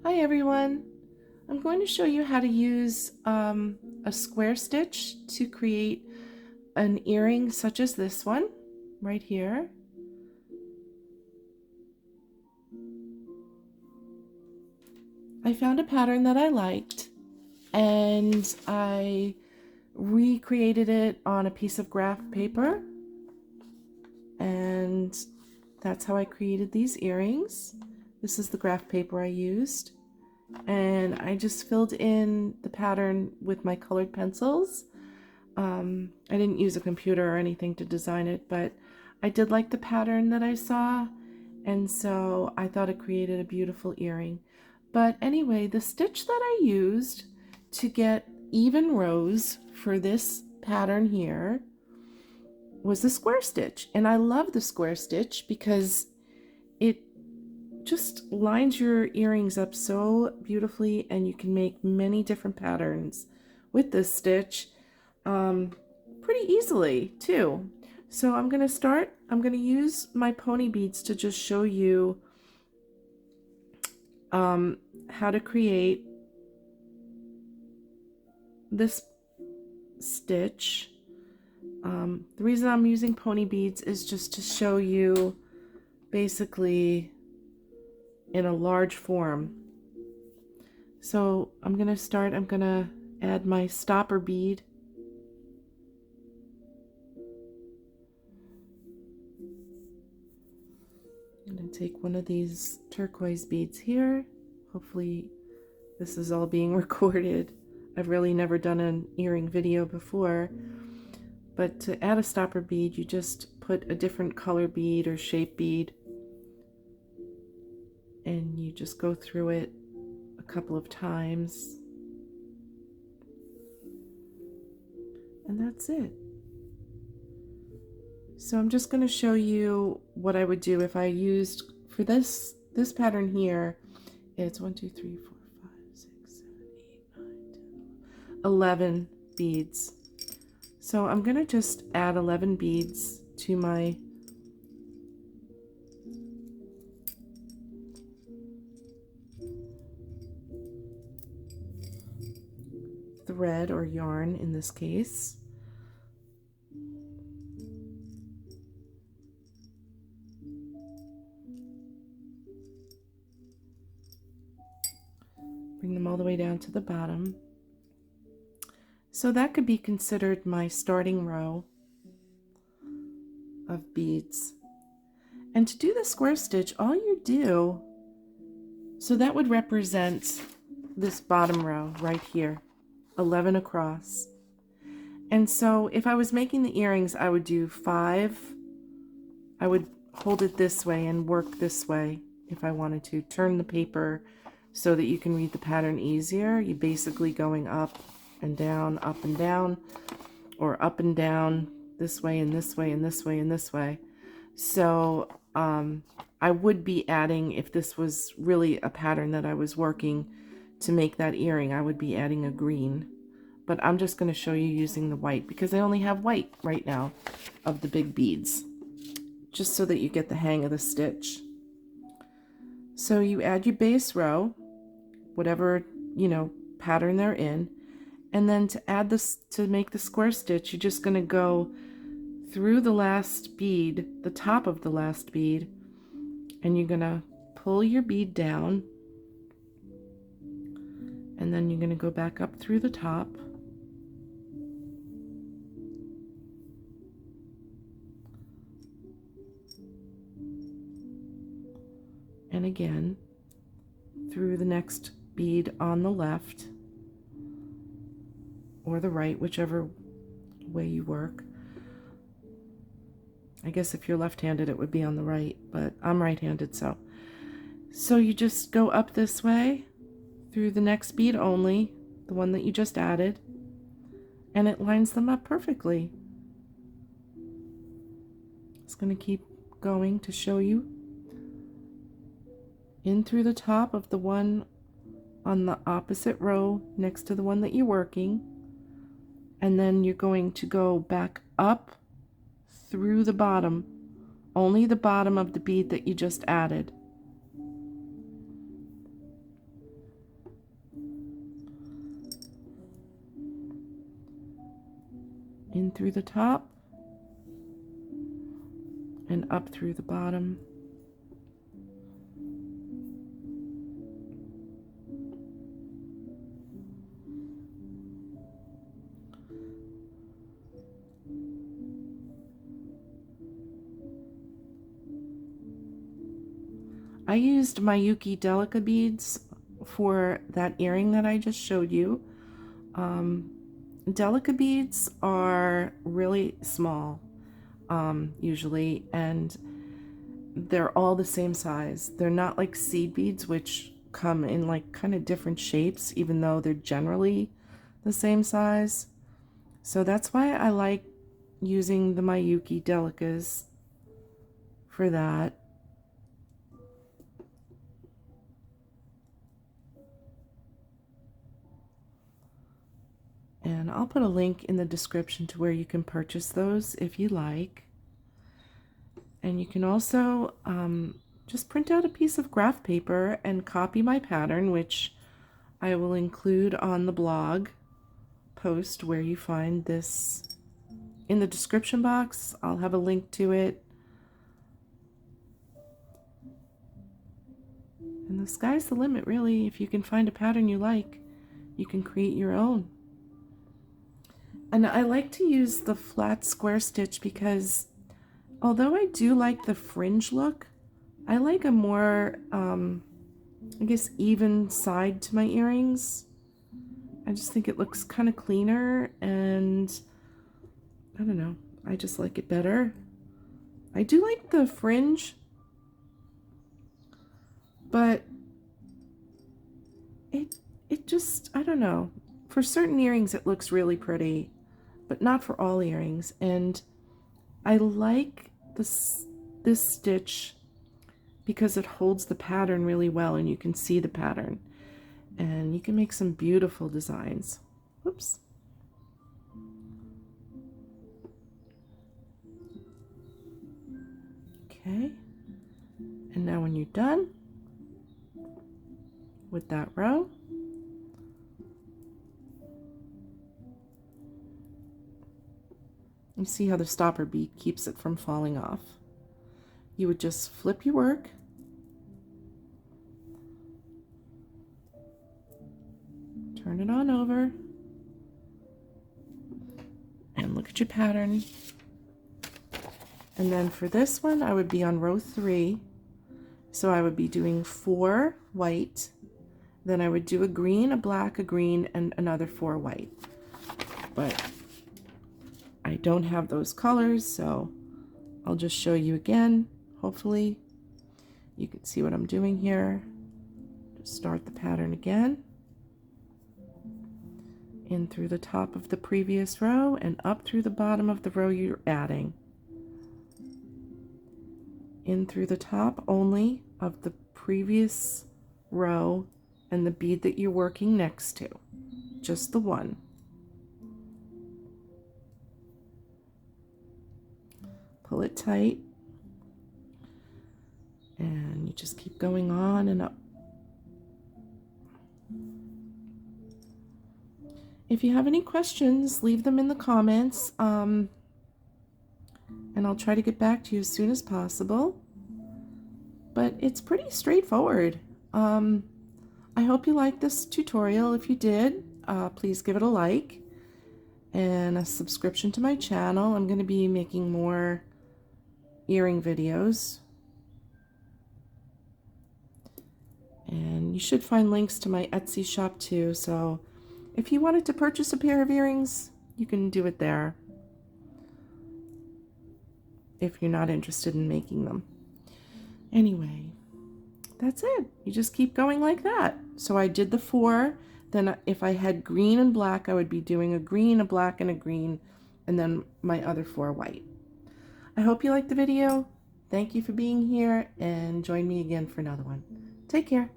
Hi everyone! I'm going to show you how to use a square stitch to create an earring such as this one right here. I found a pattern that I liked and I recreated it on a piece of graph paper, and that's how I created these earrings. This is the graph paper I used. And I just filled in the pattern with my colored pencils. I didn't use a computer or anything to design it, but I did like the pattern that I saw, and so I thought it created a beautiful earring. But anyway, the stitch that I used to get even rows for this pattern here was the square stitch, and I love the square stitch because it just lines your earrings up so beautifully, and you can make many different patterns with this stitch pretty easily too. So I'm going to use my pony beads to just show you how to create this stitch. The reason I'm using pony beads is just to show you basically in a large form. So I'm going to add my stopper bead. I'm going to take one of these turquoise beads here. Hopefully this is all being recorded. I've really never done an earring video before, but to add a stopper bead, you just put a different color bead or shape bead, and you just go through it a couple of times, and that's it. So I'm just going to show you what I would do if I used, for this pattern here, it's 1, 2, 3, 4, 5, 6, 7, 8, 9, 10, 11 beads. So I'm going to just add 11 beads to my thread or yarn in this case. Bring them all the way down to the bottom. So that could be considered my starting row of beads. And to do the square stitch, all you do, so that would represent this bottom row right here, 11 across. And so if I was making the earrings, I would do 5. I would hold it this way and work this way if I wanted to. Turn the paper so that you can read the pattern easier. You're basically going up and down, or up and down, this way and this way and this way and this way. So I would be adding, if this was really a pattern that I was working to make that earring, I would be adding a green. But I'm just going to show you using the white because I only have white right now of the big beads, just so that you get the hang of the stitch. So you add your base row, whatever, pattern they're in, and then to add this, to make the square stitch, you're just going to go through the last bead, the top of the last bead, and you're going to pull your bead down, and then you're going to go back up through the top, and again through the next bead on the left or the right, whichever way you work. I guess if you're left-handed it would be on the right, but I'm right-handed, so you just go up this way through the next bead only, the one that you just added, and it lines them up perfectly. It's going to keep going to show you. In through the top of the one on the opposite row next to the one that you're working, and then you're going to go back up through the bottom, only the bottom of the bead that you just added. in through the top and up through the bottom. I used my Yuki Delica beads for that earring that I just showed you. Delica beads are really small, usually, and they're all the same size. They're not like seed beads, which come in like kind of different shapes, even though they're generally the same size. So that's why I like using the Mayuki Delicas for that. And I'll put a link in the description to where you can purchase those if you like. And you can also just print out a piece of graph paper and copy my pattern, which I will include on the blog post where you find this in the description box. I'll have a link to it. And the sky's the limit, really. If you can find a pattern you like, you can create your own. And I like to use the flat square stitch because although I do like the fringe look, I like a more, I guess, even side to my earrings. I just think it looks kind of cleaner, and I don't know, I just like it better. I do like the fringe, but it just, I don't know. For certain earrings it looks really pretty, but not for all earrings. And I like this stitch because it holds the pattern really well, and you can see the pattern, and you can make some beautiful designs. Whoops. Okay, and now when you're done with that row, you see how the stopper bead keeps it from falling off. You would just flip your work, turn it on over, and look at your pattern. And then for this one, I would be on row 3. So I would be doing 4 white, then I would do a green, a black, a green, and another 4 white. But I don't have those colors, so I'll just show you again. Hopefully you can see what I'm doing here. Just start the pattern again. In through the top of the previous row and up through the bottom of the row you're adding. In through the top only of the previous row and the bead that you're working next to. Just the one. Pull it tight. And you just keep going on and up. If you have any questions, leave them in the comments, and I'll try to get back to you as soon as possible. But it's pretty straightforward. I hope you liked this tutorial. If you did, please give it a like and a subscription to my channel. I'm going to be making more earring videos. And you should find links to my Etsy shop too, so if you wanted to purchase a pair of earrings, you can do it there if you're not interested in making them. Anyway, that's it. You just keep going like that. So I did the 4, then if I had green and black, I would be doing a green, a black, and a green, and then my other 4 white. I hope you liked the video. Thank you for being here, and join me again for another one. Take care.